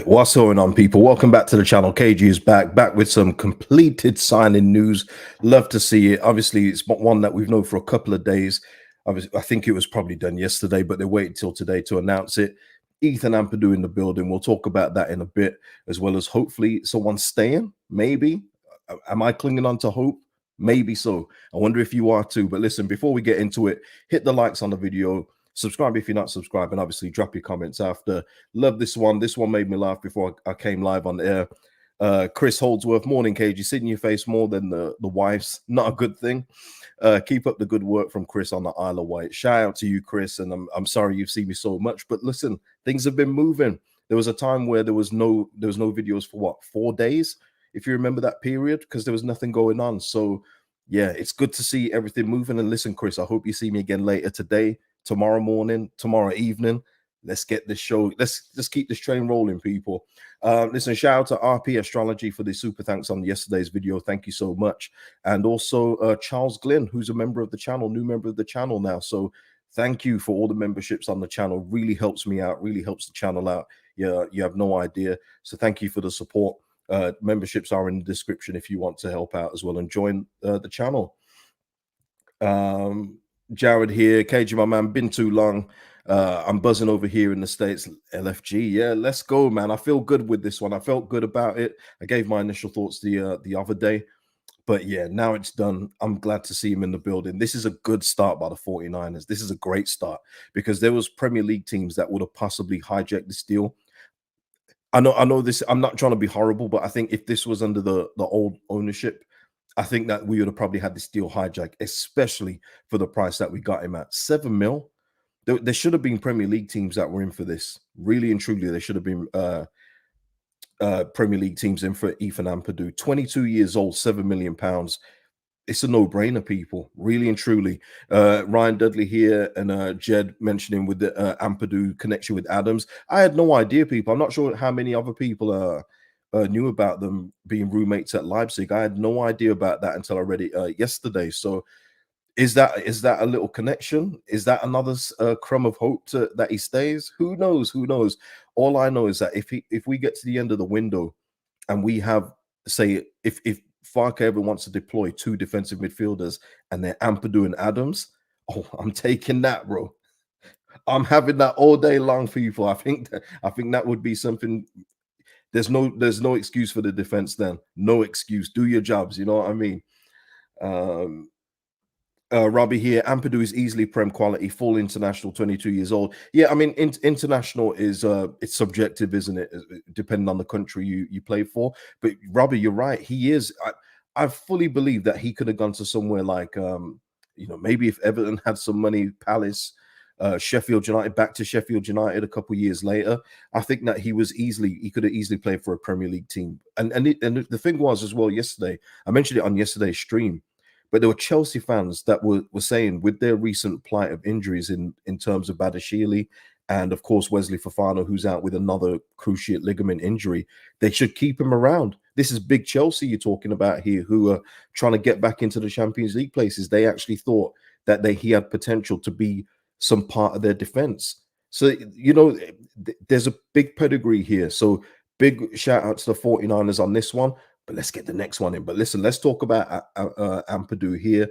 What's going on, people? Welcome back to the channel. KG is back with some completed signing news. Love to see it. Obviously, it's one that we've known for a couple of days. I think it was probably done yesterday, but they waited till today to announce it. Ethan Ampadu in the building. We'll talk about that in a bit, as well as hopefully someone staying. Maybe. Am I clinging on to hope? Maybe so. I wonder if you are too. But listen, before we get into it, hit the likes on the video. Subscribe if you're not subscribed, and obviously drop your comments after. Love this one. This one made me laugh before I came live on air. Chris Holdsworth, morning, Cage. You sit in your face more than the wives. Not a good thing. Keep up the good work from Chris on the Isle of Wight. Shout out to you, Chris. And I'm sorry you've seen me so much, but listen, things have been moving. There was a time where there was no videos for what, 4 days, if you remember that period, because there was nothing going on. So yeah, it's good to see everything moving. And listen, Chris, I hope you see me again later today, tomorrow morning, tomorrow evening. Let's get this show. Let's just keep this train rolling, people. Listen, shout out to RP Astrology for the super thanks on yesterday's video. Thank you so much. And also Charles Glynn, who's a member of the channel, new member of the channel now. So thank you for all the memberships on the channel. Really helps me out, really helps the channel out. Yeah, you have no idea. So thank you for the support. Memberships are in the description if you want to help out as well and join the channel. Jared here, KG, my man, been too long. I'm buzzing over here in the States. LFG, yeah, let's go, man. I feel good with this one. I felt good about it. I gave my initial thoughts the other day, but yeah, now it's done. I'm glad to see him in the building. This is a good start by the 49ers. This is a great start because there was Premier League teams that would have possibly hijacked this deal. I know this. I'm not trying to be horrible, but I think if this was under the old ownership, I think that we would have probably had this deal hijacked, especially for the price that we got him at. 7 mil. There should have been Premier League teams that were in for this. Really and truly, there should have been Premier League teams in for Ethan Ampadu. 22 years old, £7 million. It's a no-brainer, people. Really and truly. Ryan Dudley here and Jed mentioning with the Ampadu connection with Adams. I had no idea, people. I'm not sure how many other people knew about them being roommates at Leipzig. I had no idea about that until I read it yesterday. So is that a little connection? Is that another crumb of hope that he stays? Who knows? Who knows? All I know is that if we get to the end of the window and we have, say, if Farke ever wants to deploy 2 defensive midfielders and they're Ampadu and Adams, oh, I'm taking that, bro. I'm having that all day long, people. I think that would be something. There's no excuse for the defense then. No excuse. Do your jobs. You know what I mean? Robbie here. Ampadu is easily Prem quality, full international, 22 years old. Yeah, I mean, international is it's subjective, isn't it? Depending on the country you play for. But Robbie, you're right. He is. I fully believe that he could have gone to somewhere like maybe if Everton had some money, Palace, Sheffield United, back to Sheffield United a couple of years later. I think that he could have easily played for a Premier League team. And the thing was as well yesterday, I mentioned it on yesterday's stream, but there were Chelsea fans that were saying with their recent plight of injuries in terms of Badashili and of course Wesley Fofana, who's out with another cruciate ligament injury, they should keep him around. This is big Chelsea you're talking about here, who are trying to get back into the Champions League places. They actually thought that he had potential to be some part of their defense. So, there's a big pedigree here. So big shout out to the 49ers on this one. But let's get the next one in. But listen, let's talk about Ampadu here.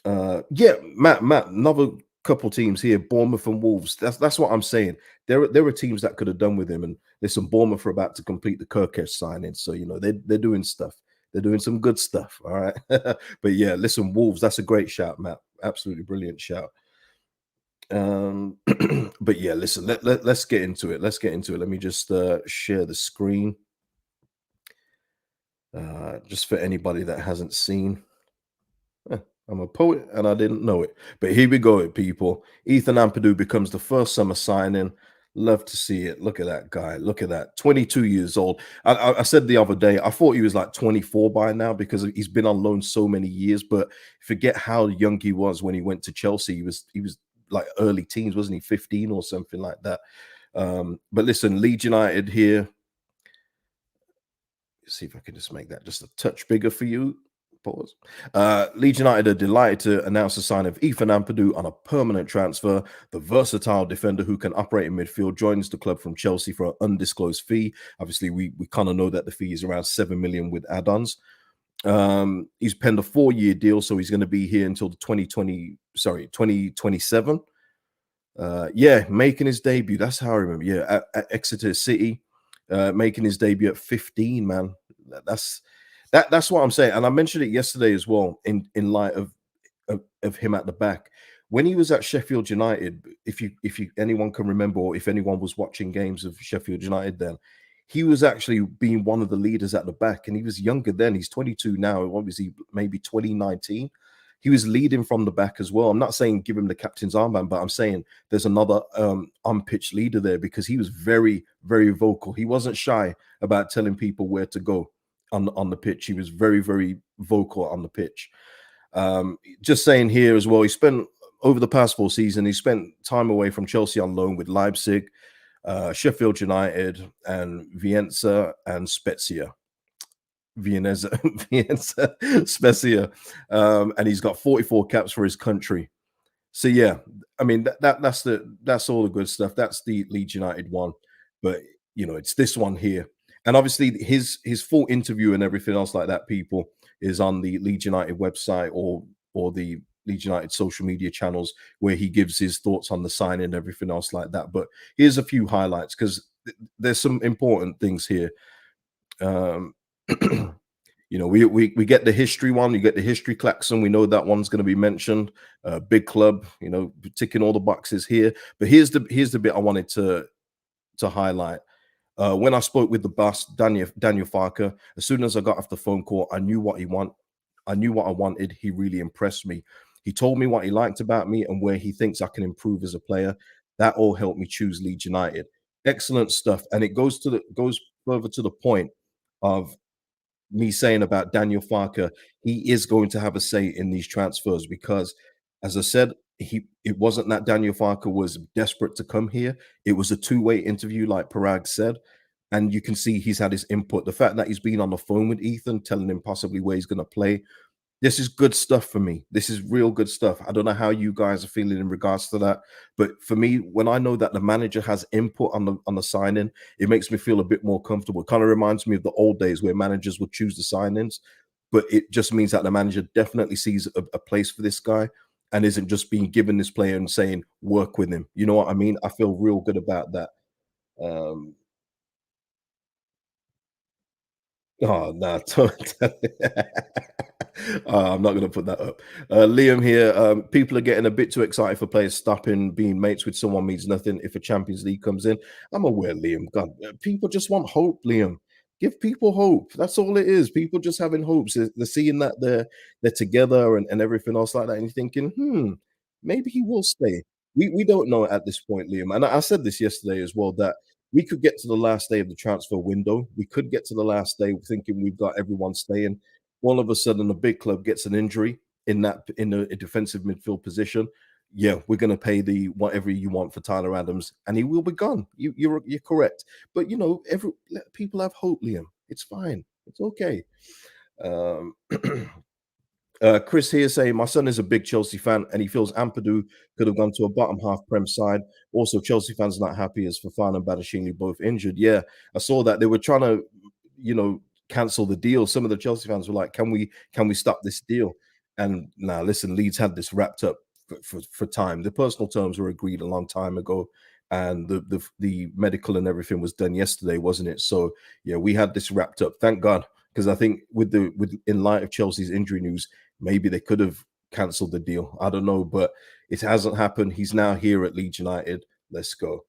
Yeah, Matt, another couple teams here, Bournemouth and Wolves. That's what I'm saying. There are teams that could have done with him. And listen, Bournemouth are about to complete the Kirkesh signing. So, they're doing stuff. They're doing some good stuff. All right. But yeah, listen, Wolves, that's a great shout, Matt. Absolutely brilliant shout. But yeah, listen, let's get into it. Let me just share the screen. Just for anybody that hasn't seen. I'm a poet and I didn't know it. But here we go, people. Ethan Ampadu becomes the first summer signing. Love to see it. Look at that guy. Look at that. 22 years old. I said the other day, I thought he was like 24 by now because he's been on loan so many years. But forget how young he was when he went to Chelsea. He was like early teens, wasn't he? 15 or something like that. But listen, Leeds United here. See if I can just make that just a touch bigger for you. Pause. Leeds United are delighted to announce the sign of Ethan Ampadu on a permanent transfer. The versatile defender who can operate in midfield joins the club from Chelsea for an undisclosed fee. Obviously, we kind of know that the fee is around 7 million with add-ons. He's penned a 4-year deal, so he's going to be here until the 2027. Yeah, making his debut. That's how I remember. Yeah, at Exeter City, making his debut at 15. Man, that's that's what I'm saying. And I mentioned it yesterday as well. In light of him at the back when he was at Sheffield United. If you anyone can remember, or if anyone was watching games of Sheffield United, then he was actually being one of the leaders at the back, and he was younger then. He's 22 now. Obviously, maybe 2019. He was leading from the back as well. I'm not saying give him the captain's armband, but I'm saying there's another unpitched leader there, because he was very, very vocal. He wasn't shy about telling people where to go on the pitch. He was very, very vocal on the pitch. Just saying here as well, he spent over the past 4 seasons, he spent time away from Chelsea on loan with Leipzig, Sheffield United, and Vienza and Spezia. Vienza, Vienza, Spezia, and he's got 44 caps for his country. So yeah, I mean that's all the good stuff. That's the Leeds United one, but it's this one here, and obviously his full interview and everything else like that, people, is on the Leeds United website, or the Leeds United social media channels, where he gives his thoughts on the signing and everything else like that. But here's a few highlights, because there's some important things here. Um, we get the history one, you get the history klaxon. We know that one's going to be mentioned. Big club, ticking all the boxes here. But here's the bit I wanted to highlight. When I spoke with the boss, Daniel Farker, as soon as I got off the phone call, I knew what he want. I knew what I wanted. He really impressed me. He told me what he liked about me and where he thinks I can improve as a player. That all helped me choose Leeds United. Excellent stuff, and it goes further to the point of me saying about Daniel Farker. He is going to have a say in these transfers, because, as I said, it wasn't that Daniel Farker was desperate to come here. It was a two-way interview, like Parag said, and you can see he's had his input. The fact that he's been on the phone with Ethan, telling him possibly where he's going to play, this is good stuff for me. This is real good stuff. I don't know how you guys are feeling in regards to that, but for me, when I know that the manager has input on the signing, it makes me feel a bit more comfortable. It kind of reminds me of the old days where managers would choose the signings, but it just means that the manager definitely sees a place for this guy, and isn't just being given this player and saying work with him. You know what I mean? I feel real good about that. Um, Oh no, I'm not going to put that up. Liam here. People are getting a bit too excited for players stopping. Being mates with someone means nothing if a Champions League comes in. I'm aware, Liam. God, people just want hope, Liam. Give people hope. That's all it is. People just having hopes. They're seeing that they're together, and everything else like that, and you're thinking, maybe he will stay. We don't know at this point, Liam. And I said this yesterday as well, that we could get to the last day of the transfer window. We could get to the last day thinking we've got everyone staying. All of a sudden, a big club gets an injury in a defensive midfield position. Yeah, we're going to pay the whatever you want for Tyler Adams, and he will be gone. You're correct, but let people have hope, Liam. It's fine. It's okay. Um, Chris here saying my son is a big Chelsea fan and he feels Ampadu could have gone to a bottom half Prem side. Also, Chelsea fans not happy as Fafana and Badashini both injured. Yeah, I saw that they were trying to, cancel the deal. Some of the Chelsea fans were like, "Can we stop this deal?" And now, listen, Leeds had this wrapped up for time. The personal terms were agreed a long time ago, and the medical and everything was done yesterday, wasn't it? So yeah, we had this wrapped up. Thank God, because I think with in light of Chelsea's injury news, maybe they could have cancelled the deal. I don't know, but it hasn't happened. He's now here at Leeds United. Let's go.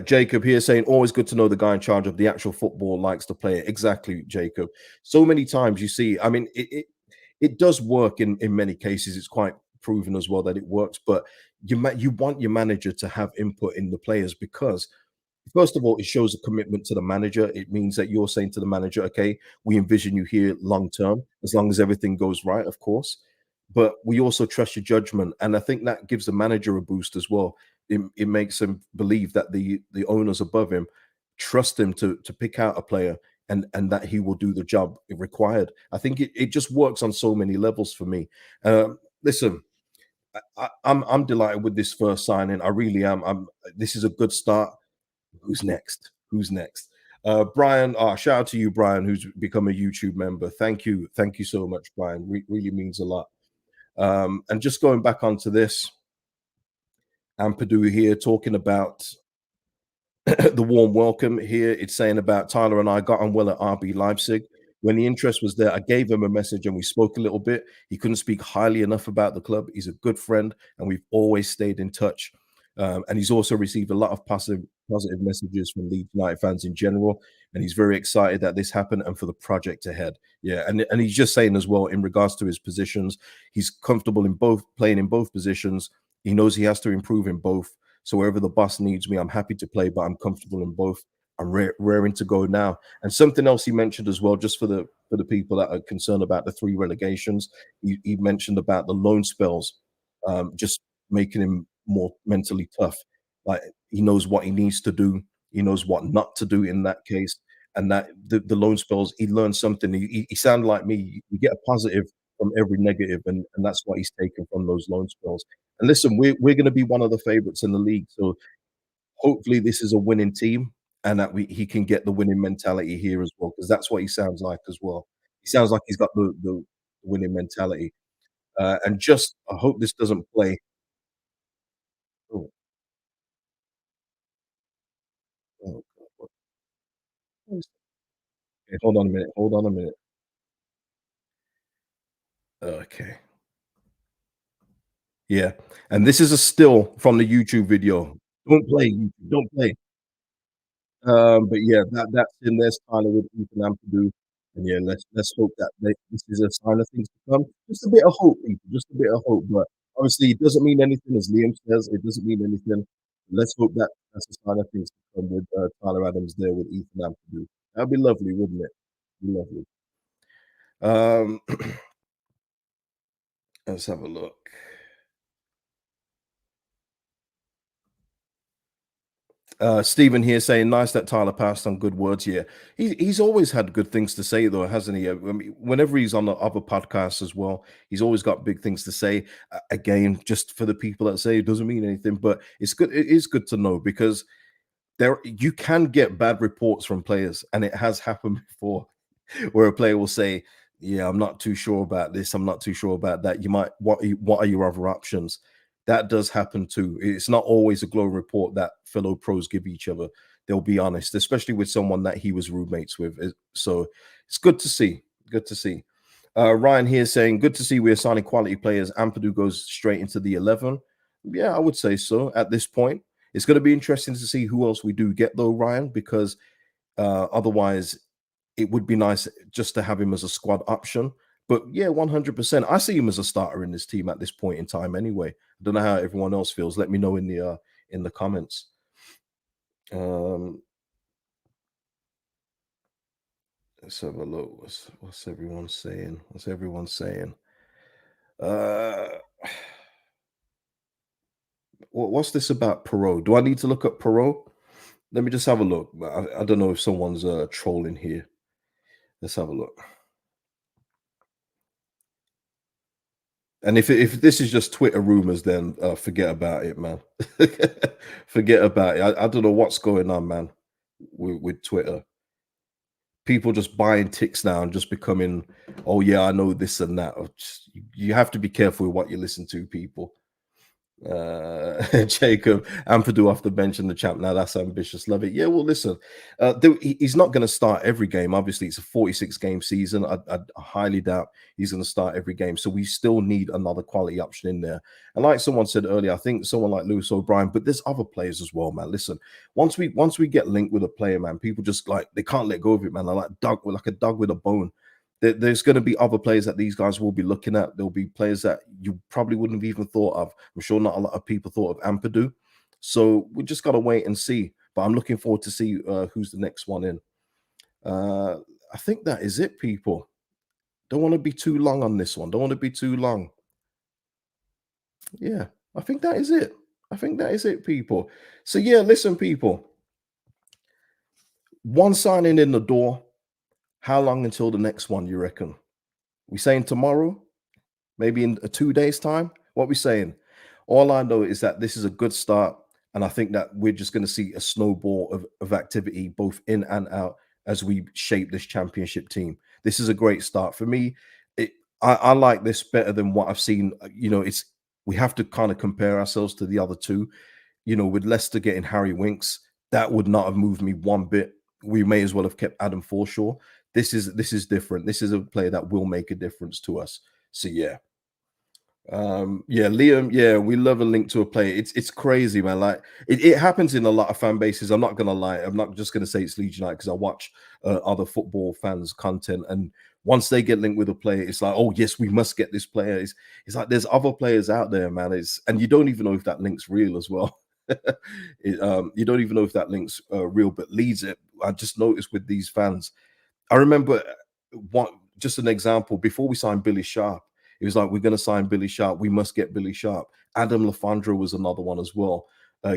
Jacob here saying, always good to know the guy in charge of the actual football likes to play it. Exactly, Jacob. So many times you see, I mean, it does work in many cases. It's quite proven as well that it works, but you want your manager to have input in the players, because first of all, it shows a commitment to the manager. It means that you're saying to the manager, okay, we envision you here long term, as long as everything goes right, of course. But we also trust your judgment. And I think that gives the manager a boost as well. It makes him believe that the owners above him trust him to pick out a player and that he will do the job required. I think it just works on so many levels for me. Listen, I'm delighted with this first signing. I really am. This is a good start. Who's next? Who's next? Brian, shout out to you, Brian, who's become a YouTube member. Thank you so much, Brian. Really means a lot. And just going back onto this, Ampadu here talking about the warm welcome here. It's saying about Tyler and I got on well at RB Leipzig. When the interest was there, I gave him a message and we spoke a little bit. He couldn't speak highly enough about the club. He's a good friend and we've always stayed in touch. And he's also received a lot of positive messages from Leeds United fans in general. And he's very excited that this happened and for the project ahead. Yeah. And he's just saying as well, in regards to his positions, he's comfortable in both playing in both positions. He knows he has to improve in both. So wherever the boss needs me, I'm happy to play, but I'm comfortable in both. I'm raring to go now. And something else he mentioned as well, just for the people that are concerned about the three relegations, he mentioned about the loan spells, just making him more mentally tough. Like he knows what he needs to do, he knows what not to do in that case, and that the loan spells, he learned something. He sounded like me. You get a positive from every negative, and that's what he's taken from those loan spells. And listen, we're going to be one of the favorites in the league. So hopefully this is a winning team and that he can get the winning mentality here as well, because that's what he sounds like as well. He sounds like he's got the winning mentality. And just I hope this doesn't play. Oh, oh, God, what is okay, hold on a minute. Hold on a minute. Okay. Yeah. And this is a still from the YouTube video. Don't play, YouTube, don't play. But yeah, that's in there, Tyler with Ethan Ampadu. And yeah, let's hope that this is a sign of things to come. Just a bit of hope, people, just a bit of hope. But obviously, it doesn't mean anything, as Liam says, it doesn't mean anything. Let's hope that that's a sign of things to come with Tyler Adams there with Ethan Ampadu. That'd be lovely, wouldn't it? Be lovely. Um, let's have a look. Stephen here saying, nice that Tyler passed on good words. Yeah, he's always had good things to say, though, hasn't he? I mean, whenever he's on the other podcasts as well, he's always got big things to say. Again, just for the people that say it doesn't mean anything, but it's good. It is good to know because there you can get bad reports from players, and it has happened before where a player will say, "Yeah, I'm not too sure about this. I'm not too sure about that." You might what are your other options? That does happen too. It's not always a glowing report that fellow pros give each other. They'll be honest, especially with someone that he was roommates with. So it's good to see. Good to see. Ryan here saying, "Good to see we're signing quality players. Ampadu goes straight into the 11." Yeah, I would say so. At this point, it's going to be interesting to see who else we do get though, Ryan, because otherwise, it would be nice just to have him as a squad option. But yeah, 100%. I see him as a starter in this team at this point in time. Anyway, I don't know how everyone else feels. Let me know in the comments. Um, let's have a look. What's everyone saying? What's everyone saying? Uh, what's this about Perot? Do I need to look up Perot? Let me just have a look. I don't know if someone's trolling here. Let's have a look. And if this is just Twitter rumors, then forget about it, man. Forget about it. I don't know what's going on, man, with Twitter. People just buying ticks now and just becoming, oh yeah, I know this and that. You have to be careful with what you listen to, people. Jacob Ampadu off the bench in the champ. Now that's ambitious. Love it. Yeah, well, listen, he's not going to start every game. Obviously, it's a 46 game season. I highly doubt he's going to start every game. So we still need another quality option in there. And like someone said earlier, I think someone like Lewis O'Brien, but there's other players as well, man. Listen, once we get linked with a player, man, people just like they can't let go of it, man. They're like a dog with a bone. There's going to be other players that these guys will be looking at. There'll be players that you probably wouldn't have even thought of. I'm sure not a lot of people thought of Ampadu. So we just got to wait and see. But I'm looking forward to see who's the next one in. Uh, I think that is it, people. Don't want to be too long on this one. Don't want to be too long. Yeah, I think that is it. I think that is it, people. So yeah, listen, people. One signing in the door. How long until the next one, you reckon? We saying tomorrow? Maybe in 2 days' time? What we saying? All I know is that this is a good start, and I think that we're just going to see a snowball of activity both in and out as we shape this championship team. This is a great start for me. It, I like this better than what I've seen. It's we have to kind of compare ourselves to the other two. With Leicester getting Harry Winks, that would not have moved me one bit. We may as well have kept Adam Forshaw. This is different. This is a player that will make a difference to us. So yeah. Yeah, Liam, yeah, we love a link to a player. It's crazy, man. Like it happens in a lot of fan bases. I'm not gonna lie. I'm not just gonna say it's Leeds United because I watch other football fans' content, and once they get linked with a player, it's like, oh yes, we must get this player. It's like there's other players out there, man. And you don't even know if that link's real as well. You don't even know if that link's real, but Leeds, I just noticed with these fans. I remember what just an example before we signed Billy Sharp. It was like, we're going to sign Billy Sharp. We must get Billy Sharp. Adam Lafondra was another one as well.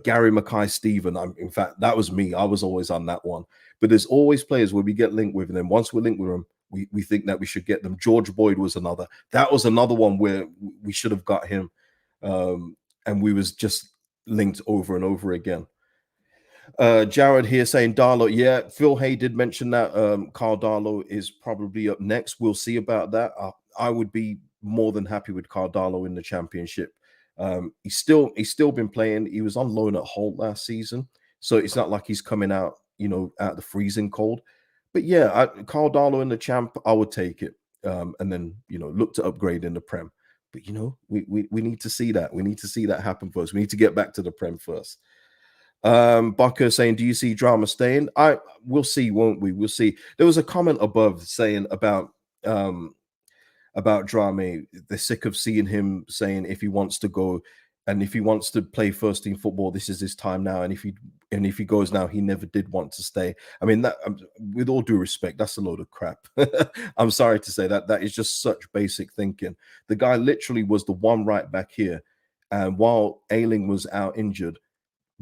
Gary Mackay-Steven. In fact, that was me. I was always on that one. But there's always players where we get linked with, and then once we're linked with them, we think that we should get them. George Boyd was another. That was another one where we should have got him, and we was just linked over and over again. Jared here saying Darlow. Yeah, Phil Hay did mention that Carl Darlow is probably up next. We'll see about that. I would be more than happy with Carl Darlow in the championship. He's still been playing. He was on loan at Hull last season, so it's not like he's coming out, out the freezing cold. But yeah, Carl Darlow in the champ, I would take it, and then look to upgrade in the Prem. But we need to see that. We need to see that happen first. We need to get back to the Prem first. Bucker saying, "Do you see drama staying?" We'll see, won't we? We'll see. There was a comment above saying about drama. They're sick of seeing him saying if he wants to go and if he wants to play first team football, this is his time now. And if he goes now, he never did want to stay. I mean, that with all due respect, that's a load of crap. I'm sorry to say that is just such basic thinking. The guy literally was the one right back here, and while Ayling was out injured,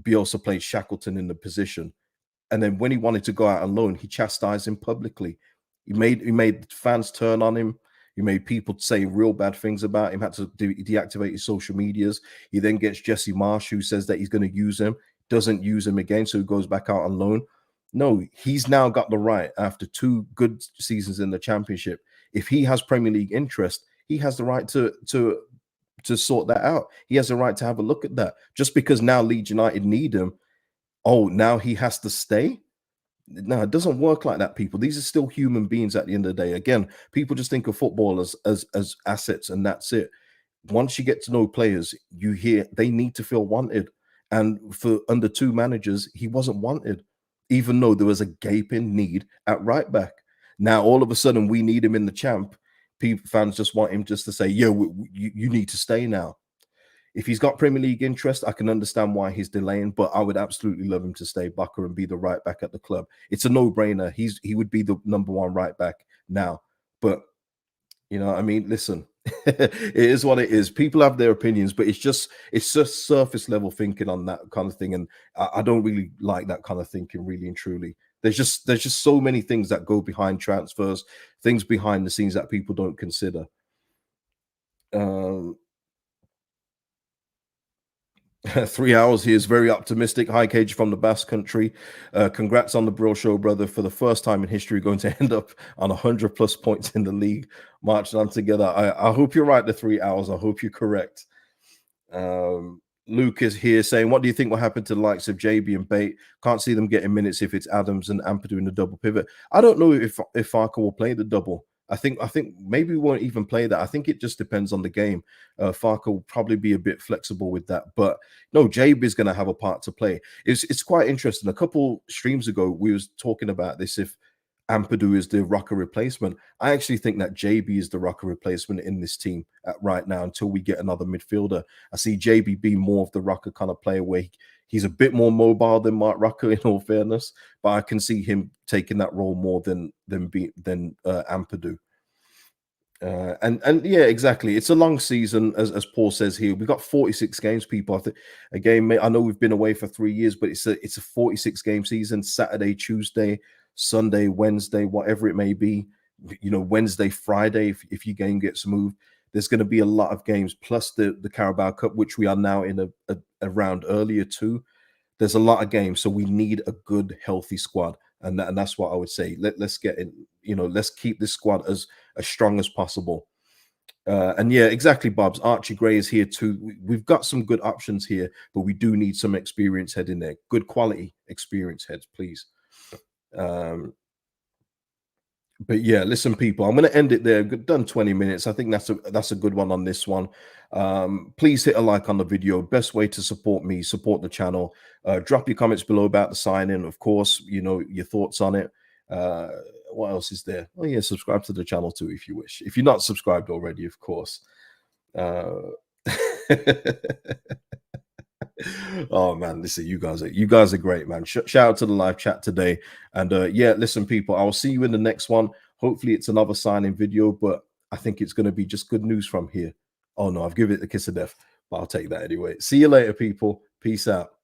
Bielsa played Shackleton in the position. And then when he wanted to go out on loan, he chastised him publicly. He made fans turn on him. He made people say real bad things about him, had to deactivate his social medias. He then gets Jesse Marsh, who says that he's going to use him, doesn't use him again, so he goes back out on loan. No, he's now got the right, after 2 good seasons in the championship. If he has Premier League interest, he has the right to sort that out. He has a right to have a look at that. Just because now Leeds United need him, oh, now he has to stay? No, it doesn't work like that, people. These are still human beings at the end of the day. Again, people just think of football as assets, and that's it. Once you get to know players, you hear they need to feel wanted. And for under 2 managers, he wasn't wanted, even though there was a gaping need at right back. Now, all of a sudden, we need him in the champ. People, fans just want him just to say, "Yeah, you need to stay now." If he's got Premier League interest, I can understand why he's delaying, but I would absolutely love him to stay Bucker and be the right back at the club. It's a no-brainer. He would be the number 1 right back now. But I mean, listen, it is what it is. People have their opinions, but it's just surface level thinking on that kind of thing. And I don't really like that kind of thinking, really and truly. There's just so many things that go behind transfers, things behind the scenes that people don't consider. Um, 3 hours. He is very optimistic. Hi, Cage from the Basque Country. Congrats on the Brill Show, brother. For the first time in history, going to end up on 100+ points in the league, marching on together. I hope you're right. The 3 hours. I hope you're correct. Luke is here saying, "What do you think will happen to the likes of JB and Bate? Can't see them getting minutes if it's Adams and Ampadu in the double pivot." I don't know if Farker will play the double. I think maybe we won't even play that. I think it just depends on the game. Farker will probably be a bit flexible with that, but no, JB is going to have a part to play. It's quite interesting. A couple streams ago, we was talking about this. If Ampadu is the Rocker replacement, I actually think that JB is the Rocker replacement in this team right now until we get another midfielder. I see JB being more of the Rocker kind of player where he's a bit more mobile than Mark Rocker, in all fairness, but I can see him taking that role more than Ampadu. And yeah, exactly. It's a long season, as Paul says here. We've got 46 games, people. I think again, I know we've been away for 3 years, but it's a 46 game season. Saturday, Tuesday. Sunday, Wednesday, whatever it may be. You know, Wednesday, Friday, if your game gets moved, there's going to be a lot of games, plus the Carabao Cup, which we are now in a round earlier too. There's a lot of games, so we need a good, healthy squad, and that's what I would say. Let's get in. You know, let's keep this squad as strong as possible. And yeah, exactly, Bob's. Archie Gray is here too. We've got some good options here, but we do need some experience head in there. Good quality experience heads, please. But yeah, listen, people, I'm going to end it there. We've done 20 minutes. I think that's a good one on this one. Please hit a like on the video. Best way to support me, support the channel. Drop your comments below about the sign-in, of course. You know, your thoughts on it. What else is there? Oh yeah, subscribe to the channel too if you wish. If you're not subscribed already, of course. Oh man, listen, you guys are great, man. Shout out to the live chat today. And yeah, listen, people, I'll see you in the next one. Hopefully it's another signing video, but I think it's going to be just good news from here. Oh no, I've given it the kiss of death, but I'll take that anyway. See you later, people. Peace out.